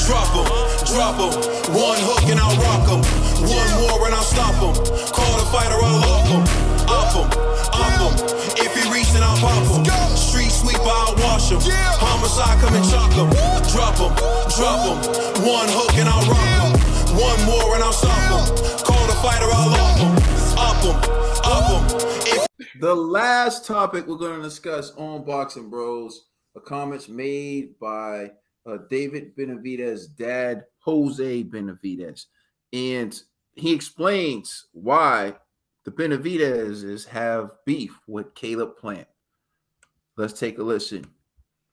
drop 'em. One hook and I'll rock 'em. One more and I'll stop 'em. Call the fighter, I'll lock 'em. Up 'em, up 'em. If he reach, then I'll pop 'em. Street sweeper, I'll wash 'em. Homicide, come and chalk 'em. Drop 'em, drop 'em. One hook and I'll rock 'em. One more and I'll stop 'em. Call the fighter, I'll lock 'em. Up 'em, up 'em. The last topic we're going to discuss on Boxing Bros are comments made by David Benavidez' dad, Jose Benavidez. And he explains why the Benavidezes have beef with Caleb Plant. Let's take a listen,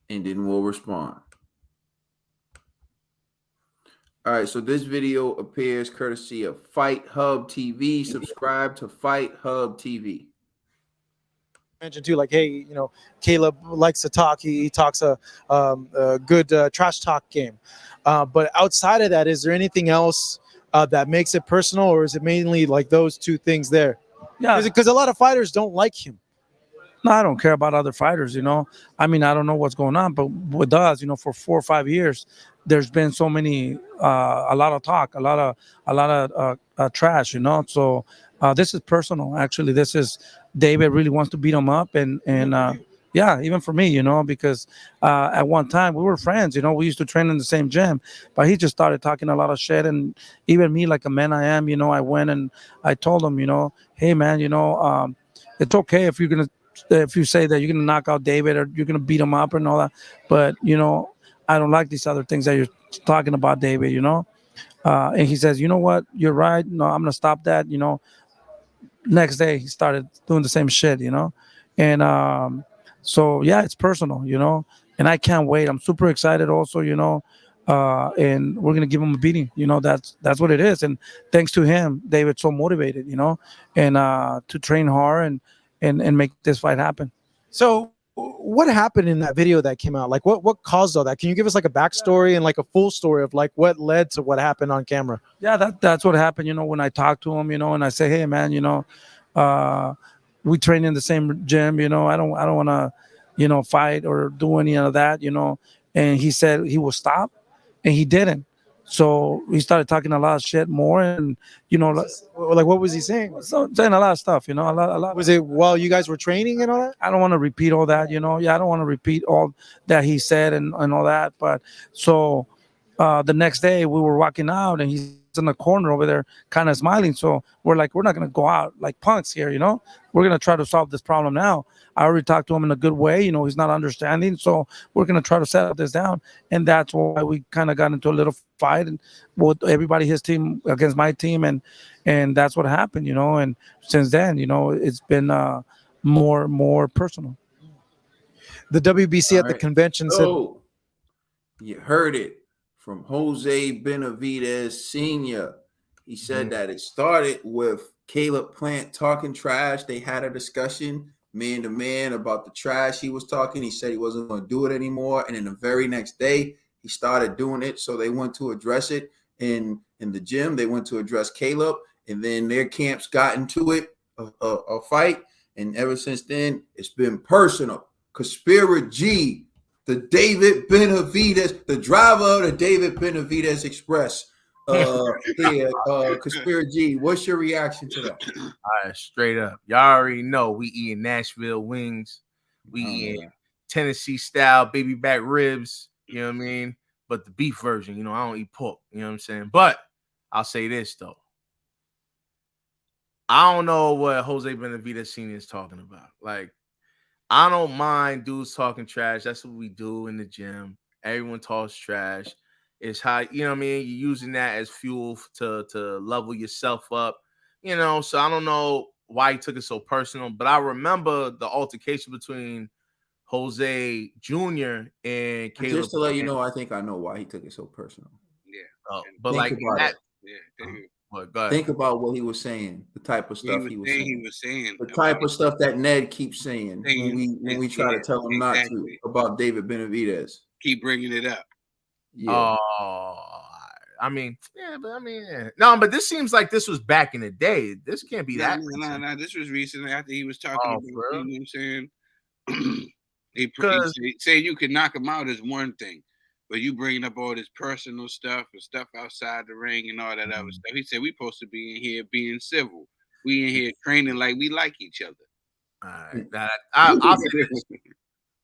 and then we'll respond. All right, so this video appears courtesy of Fight Hub TV. Subscribe to Fight Hub TV. Mentioned too, like, hey, you know, Caleb likes to talk. He talks a good trash talk game. But outside of that, is there anything else that makes it personal, or is it mainly like those two things there? Yeah, because a lot of fighters don't like him. No, I don't care about other fighters, you know. I mean, I don't know what's going on, but with us, you know, for 4 or 5 years, there's been so many, a lot of talk, a lot of trash, you know. So this is personal, actually. This is David really wants to beat him up, and yeah, even for me, you know, because at one time we were friends, you know, we used to train in the same gym, but he just started talking a lot of shit, and even me, like a man I am, you know, I went and I told him, you know, hey man, you know, it's okay if you say that you're gonna knock out David or you're gonna beat him up and all that, but you know, I don't like these other things that you're talking about, David, you know. And he says, you know what, you're right. No, I'm gonna stop that, you know. Next day he started doing the same shit, you know. And so yeah, it's personal, you know, and I can't wait. I'm super excited also, you know. And we're gonna give him a beating, you know. That's what it is. And thanks to him, David's so motivated, you know, and to train hard and make this fight happen. So what happened in that video that came out? Like what caused all that? Can you give us like a backstory and like a full story of like what led to what happened on camera? Yeah, that's what happened, you know, when I talked to him, you know, and I say, hey man, you know, we train in the same gym, you know, I don't want to, you know, fight or do any of that, you know. And he said he will stop, and he didn't. So he started talking a lot of shit more, and you know, like what was he saying? So saying a lot of stuff, you know, a lot. Was it while you guys were training and all that? I don't want to repeat all that, you know. Yeah, I don't want to repeat all that he said and all that. But so the next day we were walking out, and he's in the corner over there, kind of smiling. So we're like, we're not gonna go out like punks here, you know. We're gonna try to solve this problem now. I already talked to him in a good way, you know. He's not understanding, so we're gonna try to settle this down. And that's why we kind of got into a little fight, and with everybody, his team against my team, and that's what happened, you know. And since then, you know, it's been more personal. The WBC at the convention said, you heard it from Jose Benavidez Sr. He said that it started with Caleb Plant talking trash. They had a discussion man to man about the trash he was talking. He said he wasn't going to do it anymore. And then the very next day, he started doing it. So they went to address it in the gym. They went to address Caleb. And then their camps got into it, a fight. And ever since then, it's been personal. Conspiracy G, the David Benavidez, the driver of the David Benavidez Express. Conspiracy G, what's your reaction to that? All right, straight up. Y'all already know we eating Nashville wings. We eating Tennessee style baby back ribs. You know what I mean? But the beef version, you know, I don't eat pork. You know what I'm saying? But I'll say this, though. I don't know what Jose Benavidez Sr. is talking about. Like, I don't mind dudes talking trash. That's what we do in the gym. Everyone talks trash. It's how, you know what I mean? You're using that as fuel to level yourself up, you know? So I don't know why he took it so personal, but I remember the altercation between Jose Jr. and Caleb. Just to let you know, I think I know why he took it so personal. Yeah. But think like that. Think about what he was saying, the type of stuff he was saying. The type of stuff that Ned keeps saying when we try to tell him not to about David Benavidez. Keep bringing it up. Yeah. Oh, I mean, yeah, but I mean, yeah. No, but this seems like this was back in the day. This can't be that. No, this was recently after he was talking about, you know what I'm saying? He say you can knock him out is one thing. but you bringing up all this personal stuff and stuff outside the ring and all that other stuff. He said we supposed to be in here being civil. We in here training like we like each other. All right. I'll say this.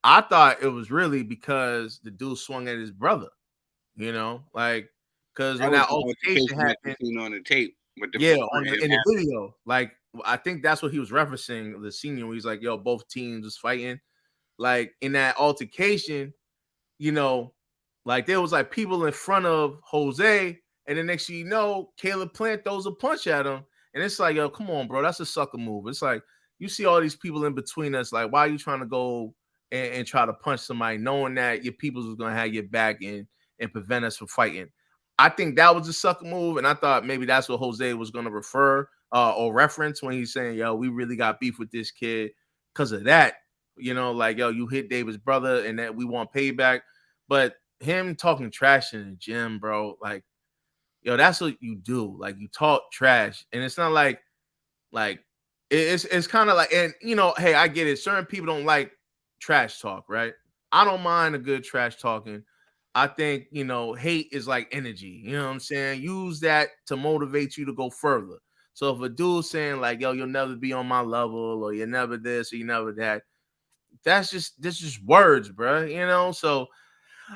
I thought it was really because the dude swung at his brother, like because when that altercation happened on the tape, with the in the video, like I think that's what he was referencing the senior when he's like, "Yo, both teams was fighting." Like in that altercation, like there was like people in front of Jose, and the next thing you know, Caleb Plant throws a punch at him, and it's like, "Yo, come on, bro, that's a sucker move." It's like you see all these people in between us, like, why are you trying to go and try to punch somebody, knowing that your peoples was gonna have your back and prevent us from fighting? I think that was a sucker move, and I thought maybe that's what Jose was gonna refer or reference when he's saying, "Yo, we really got beef with this kid because of that." Like, "Yo, you hit David's brother, and that we want payback." But him talking trash in the gym, bro, like, yo, that's what you do. Like, you talk trash, and it's not like it's kind of like, and hey, I get it. Certain people don't like trash talk, right? I don't mind a good trash talking. I think, hate is like energy. You know what I'm saying? Use that to motivate you to go further. So if a dude's saying like, "Yo, you'll never be on my level," or "You're never this," or "You never that," that's just words, bro. So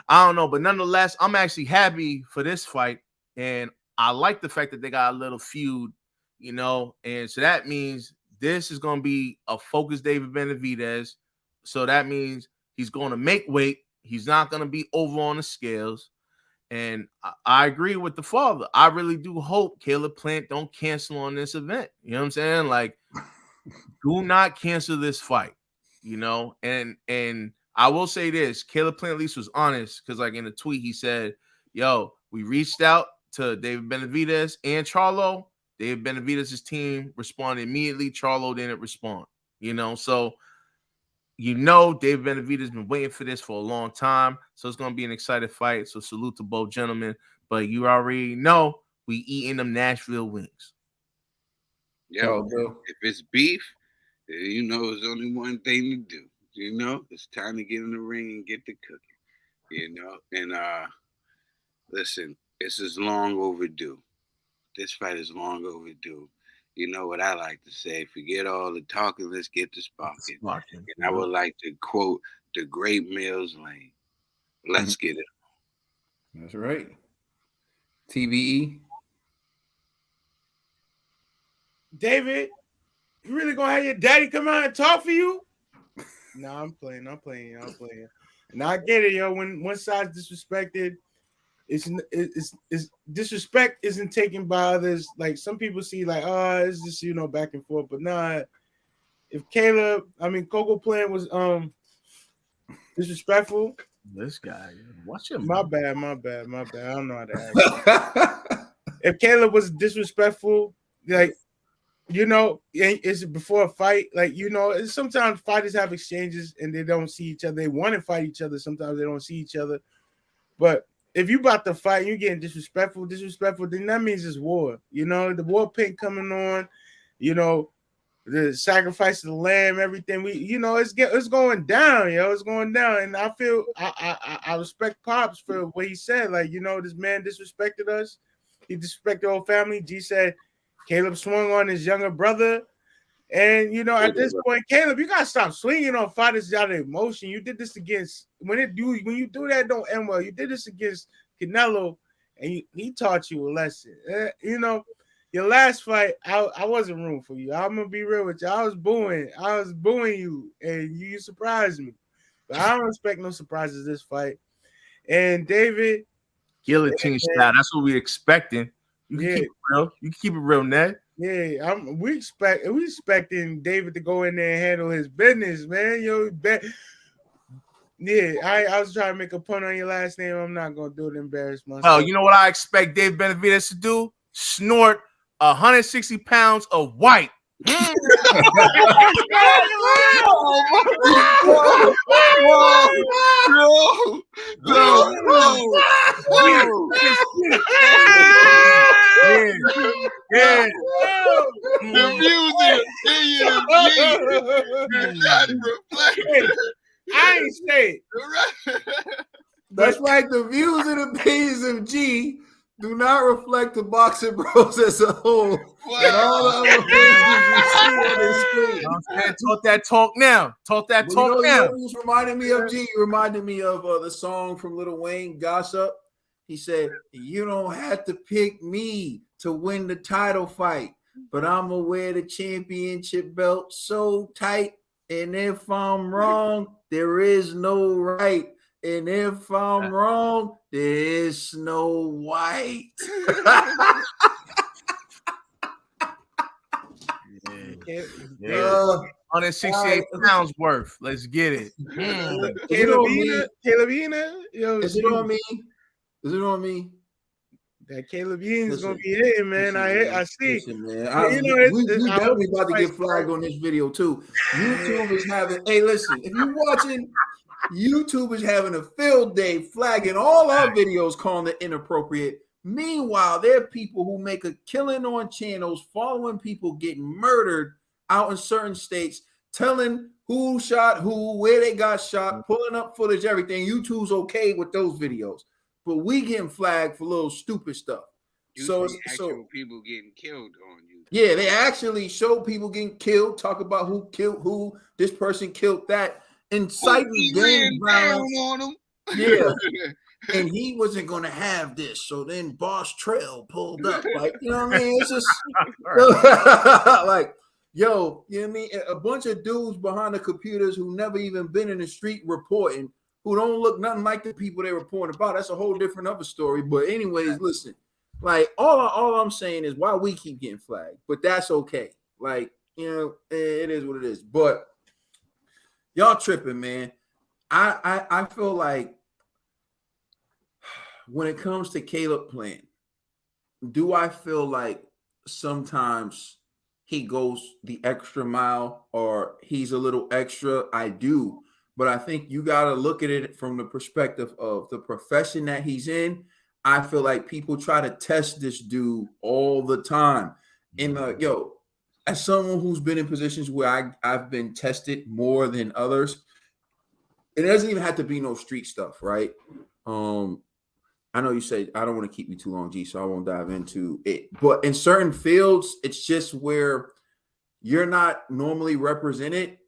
I don't know, but nonetheless, I'm actually happy for this fight, and I like the fact that they got a little feud, and so that means this is going to be a focused David Benavidez. So that means he's going to make weight. He's not going to be over on the scales. And I agree with the father. I really do hope Caleb Plant don't cancel on this event. You know what I'm saying? Like, do not cancel this fight, and I will say this, Caleb Plant at least was honest, because like in the tweet he said, "Yo, we reached out to David Benavidez and Charlo. David Benavidez's team responded immediately. Charlo didn't respond. So David Benavidez been waiting for this for a long time. So it's gonna be an exciting fight. So salute to both gentlemen. But you already know we eating them Nashville wings. Yo, if it's beef, it's only one thing to do. It's time to get in the ring and get the cooking. And listen, this is long overdue. This fight is long overdue. You know what I like to say? Forget all the talking. Let's get the sparking. And I would like to quote the great Mills Lane. Let's get it. That's right. TBE. David, you really gonna have your daddy come out and talk for you? Nah, I'm playing. And I get it, yo. When one side's disrespected, it's disrespect isn't taken by others. Like some people see, like, oh, it's just back and forth. But nah, if Coco Plant was disrespectful. This guy, watch him. My bad. I don't know how to act. If Caleb was disrespectful, like, it's before a fight, like, sometimes fighters have exchanges and they don't see each other. They want to fight each other. Sometimes they don't see each other. But if you about to fight and you're getting disrespectful, then that means it's war. The war paint coming on, the sacrifice of the lamb, everything. It's going down, yo. It's going down. And I feel I respect Pops for what he said. Like, this man disrespected us. He disrespected the whole family. G said Caleb swung on his younger brother. And at this point, Caleb, you gotta stop swinging on fighters out of emotion. You did this against when you do that, don't end well. You did this against Canelo, and he taught you a lesson. Your last fight, I wasn't rooting for you. I'm gonna be real with you. I was booing you, and you surprised me. But I don't expect no surprises this fight. And David, guillotine style. That's what we expecting. You can keep it real. You can keep it real, Ned. Yeah, we expecting David to go in there and handle his business, man. I was trying to make a pun on your last name. I'm not gonna do it. Embarrass myself. Oh, you know what I expect David Benavidez to do? Snort 160 pounds of white. Yeah. The music. I ain't say it. That's right. The views and opinions of G do not reflect the Boxing Bros as a whole. And all the other pages you see on the screen. I'm saying, talk that talk now. Talk that Well, talk now. You know who's reminding me of G? You reminded me of the song from Lil Wayne, Gossip. He said, "You don't have to pick me to win the title fight, but I'm gonna wear the championship belt so tight. And if I'm wrong, there is no right. And if I'm wrong, there is Snow White." Yeah. 168 pounds worth. Let's get it. Caleb Ina, yo, is it on me? Is it on me? That Caleb Eaton's gonna be hitting, man. I see. Listen, man. We definitely about to get flagged on this video too. YouTube is having. Hey, listen, if you're watching, YouTube is having a field day flagging all our videos, calling it inappropriate. Meanwhile, there are people who make a killing on channels, following people getting murdered out in certain states, telling who shot who, where they got shot, pulling up footage, everything. YouTube's okay with those videos. But we getting flagged for little stupid stuff. So people getting killed on you. Yeah, they actually show people getting killed, talk about who killed who, this person killed that, inciting gang violence on them. Yeah. And he wasn't gonna have this. So then Boss Trail pulled up. Like, you know what I mean? It's just like, yo, you know what I mean? A bunch of dudes behind the computers who never even been in the street reporting, who don't look nothing like the people they reporting about. That's a whole different other story. But anyways, listen, like all I'm saying is why we keep getting flagged, but that's okay. Like, you know, it is what it is. But y'all tripping, man. I feel like when it comes to Caleb Plant, do I feel like sometimes he goes the extra mile or he's a little extra? I do. But I think you got to look at it from the perspective of the profession that he's in. I feel like people try to test this dude all the time. And yo, as someone who's been in positions where I've been tested more than others, it doesn't even have to be no street stuff, right? I know you say I don't want to keep you too long, G, so I won't dive into it. But in certain fields, it's just where you're not normally represented.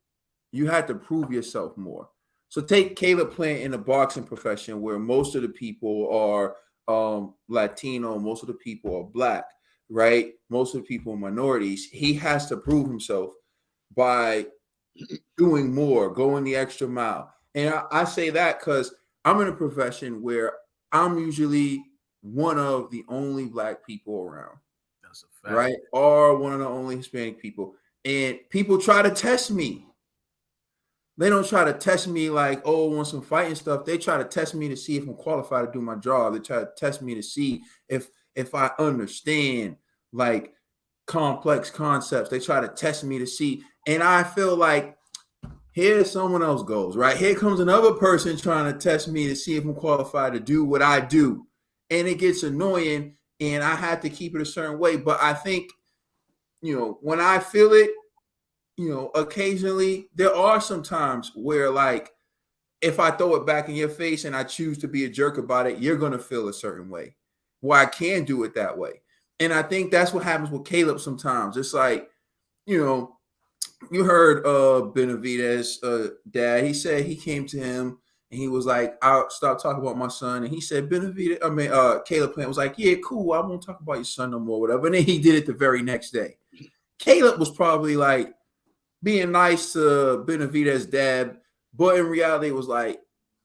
You have to prove yourself more. So take Caleb Plant in the boxing profession where most of the people are Latino, most of the people are Black, right? Most of the people are minorities. He has to prove himself by doing more, going the extra mile. And I say that because I'm in a profession where I'm usually one of the only Black people around. That's a fact. Right? Or one of the only Hispanic people. And people try to test me. They don't try to test me like, oh, want some fighting stuff. They try to test me to see if I'm qualified to do my job. They try to test me to see if I understand like complex concepts. They try to test me to see. And I feel like here someone else goes, right? Here comes another person trying to test me to see if I'm qualified to do what I do. And it gets annoying and I have to keep it a certain way. But I think, you know, when I feel it, you know, occasionally there are some times where like if I throw it back in your face and I choose to be a jerk about it, you're going to feel a certain way. Well, I can do it that way. And I think that's what happens with Caleb sometimes. It's like, you know, you heard Benavidez' dad. He said he came to him and he was like, I'll stop talking about my son. And he said, Caleb Plant was like, yeah, cool. I won't talk about your son no more, whatever. And then he did it the very next day. Caleb was probably like being nice to Benavidez' dad, but in reality, it was like,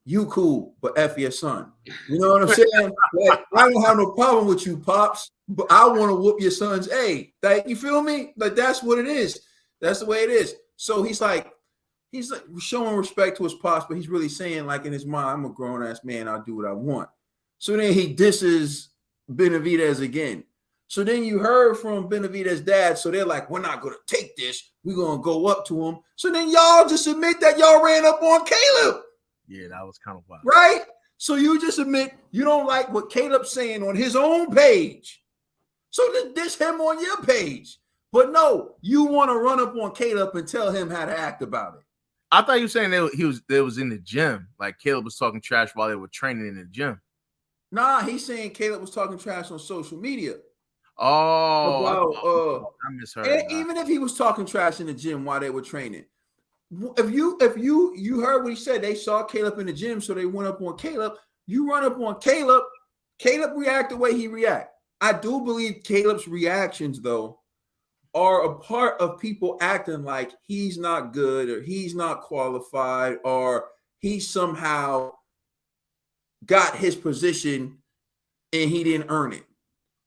you cool, but F your son. You know what I'm saying? Like, I don't have no problem with you, Pops, but I want to whoop your son's A. Like, you feel me? Like, that's what it is. That's the way it is. So he's like showing respect to his pops, but he's really saying, like, in his mind, I'm a grown-ass man, I'll do what I want. So then he disses Benavidez again. So then you heard from Benavidez' dad, so they're like, we're not going to take this. We're going to go up to him. So then y'all just admit that y'all ran up on Caleb. Yeah, that was kind of wild. Right? So you just admit you don't like what Caleb's saying on his own page. So just diss him on your page. But no, you want to run up on Caleb and tell him how to act about it. I thought you were saying they was in the gym. Like Caleb was talking trash while they were training in the gym. Nah, he's saying Caleb was talking trash on social media. Oh, I misheard. And even if he was talking trash in the gym while they were training, if you heard what he said, they saw Caleb in the gym, so they went up on Caleb. You run up on Caleb, Caleb react the way he react. I do believe Caleb's reactions though are a part of people acting like he's not good or he's not qualified or he somehow got his position and he didn't earn it.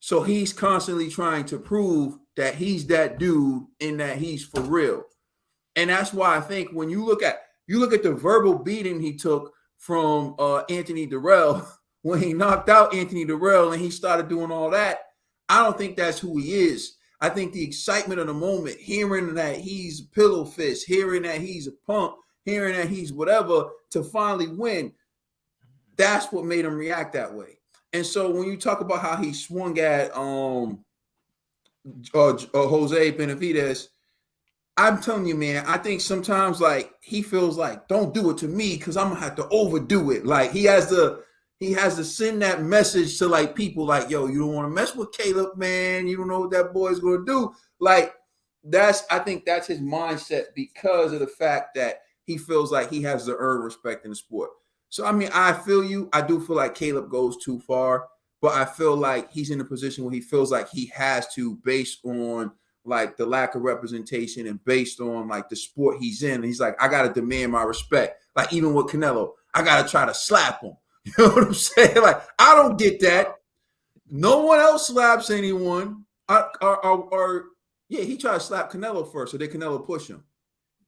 So he's constantly trying to prove that he's that dude and that he's for real. And that's why I think when you look at the verbal beating he took from Anthony Durrell when he knocked out Anthony Durrell and he started doing all that, I don't think that's who he is. I think the excitement of the moment, hearing that he's a pillow fist, hearing that he's a punk, hearing that he's whatever to finally win, that's what made him react that way. And so when you talk about how he swung at Jose Benavidez, I'm telling you, man, I think sometimes like he feels like, don't do it to me because I'm gonna have to overdo it. Like he has to send that message to like people like, yo, you don't want to mess with Caleb, man. You don't know what that boy's gonna do. Like I think that's his mindset because of the fact that he feels like he has to earn respect in the sport. So, I mean, I feel you. I do feel like Caleb goes too far, but I feel like he's in a position where he feels like he has to based on like the lack of representation and based on like the sport he's in. And he's like, I got to demand my respect. Like even with Canelo, I got to try to slap him. You know what I'm saying? Like, I don't get that. No one else slaps anyone. He tried to slap Canelo first, so did Canelo push him?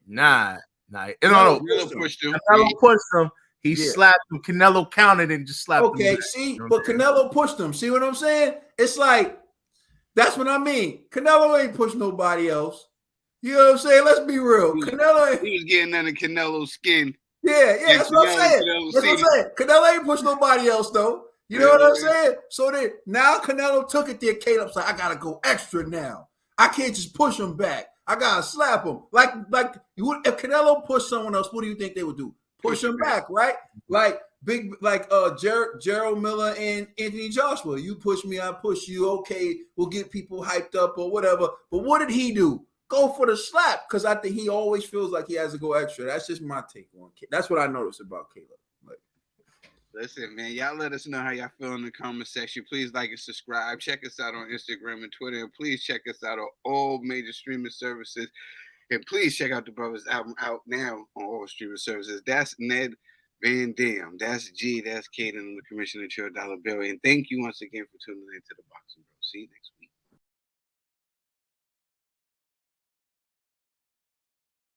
Nah. Canelo pushed him. Canelo pushed him. He slapped him. Canelo counted and just slapped him. Okay, see, but Canelo pushed him. See what I'm saying? It's like, that's what I mean. Canelo ain't pushed nobody else. You know what I'm saying? Let's be real. Canelo he was getting under Canelo's skin. Yeah, that's what I'm saying. That's what I'm saying. Canelo ain't pushed nobody else, though. You know what I'm saying? So then now Canelo took it there. Caleb's like, I gotta go extra now. I can't just push him back. I gotta slap him. Like if Canelo pushed someone else, what do you think they would do? Push him back, right? Like Gerald Miller and Anthony Joshua. You push me, I push you. Okay, we'll get people hyped up or whatever. But what did he do? Go for the slap because I think he always feels like he has to go extra. That's just my take on it. That's what I noticed about Caleb. Like, listen, man, y'all let us know how y'all feel in the comment section. Please like and subscribe. Check us out on Instagram and Twitter. And please check us out on all major streaming services. And please check out the Brothers album out now on all streaming services. That's Ned Van Dam. That's G. That's Kaden, the Commissioner Chill Dollar Bill. And thank you once again for tuning in to the Boxing Bros. See you next time.